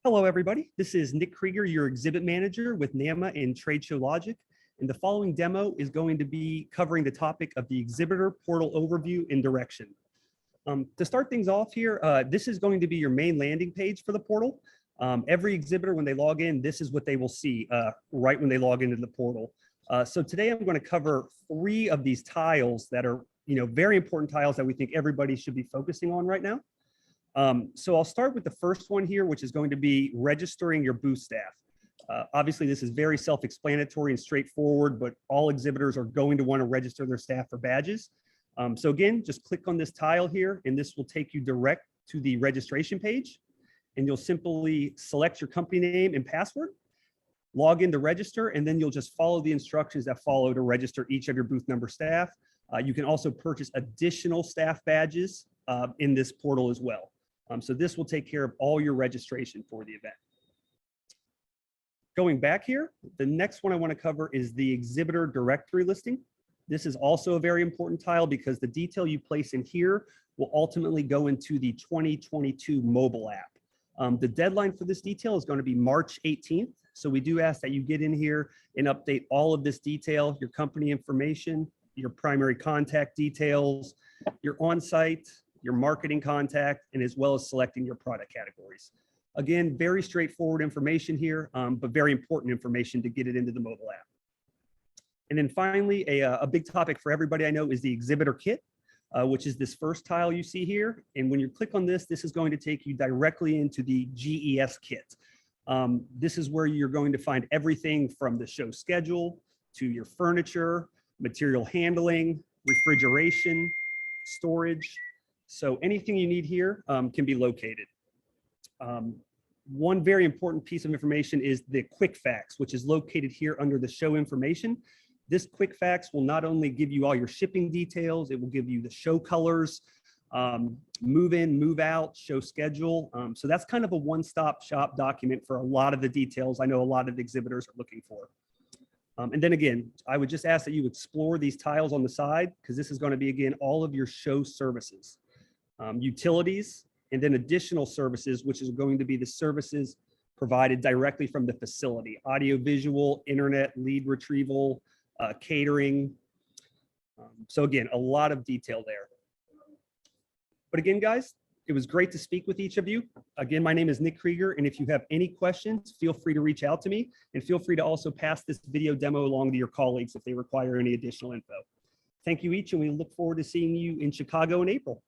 Hello, everybody. This is Nick Krieger, your exhibit manager with NAMA and Trade Show Logic. And the following demo is going to be covering the topic of the exhibitor portal overview and direction. To start things off here, this is going to be your main landing page for the portal. Every exhibitor, when they log in, this is what they will see right when they log into the portal. So today I'm going to cover 3 of these tiles that are, very important tiles that we think everybody should be focusing on right now. So I'll start with the first one here, which is going to be registering your booth staff. Obviously, this is very self-explanatory and straightforward, but all exhibitors are going to want to register their staff for badges. So again, just click on this tile here, and this will take you direct to the registration page. And you'll simply select your company name and password, log in to register, and then you'll just follow the instructions that follow to register each of your booth number staff. You can also purchase additional staff badges in this portal as well. So this will take care of all your registration for the event. Going back here, the next one I want to cover is the Exhibitor Directory Listing. This is also a very important tile because the detail you place in here will ultimately go into the 2022 mobile app. The deadline for this detail is going to be March 18th. So we do ask that you get in here and update all of this detail, your company information, your primary contact details, your on-site, your marketing contact, and as well as selecting your product categories. Again, very straightforward information here, but very important information to get it into the mobile app. And then finally, a big topic for everybody I know is the Exhibitor Kit, which is this first tile you see here. And when you click on this, this is going to take you directly into the GES kit. This is where you're going to find everything from the show schedule to your furniture, material handling, refrigeration, storage. So anything you need here can be located. One very important piece of information is the quick facts, which is located here under the show information. This quick facts will not only give you all your shipping details, it will give you the show colors, move in, move out, show schedule. So that's kind of a one-stop shop document for a lot of the details I know a lot of the exhibitors are looking for. And then again, I would just ask that you explore these tiles on the side because this is going to be, again, all of your show services. Utilities, and then additional services, which is going to be the services provided directly from the facility: audio, visual, internet, lead retrieval, catering. So again, a lot of detail there. But again, guys, it was great to speak with each of you. Again, my name is Nick Krieger, and if you have any questions, feel free to reach out to me, and feel free to also pass this video demo along to your colleagues if they require any additional info. Thank you each, and we look forward to seeing you in Chicago in April.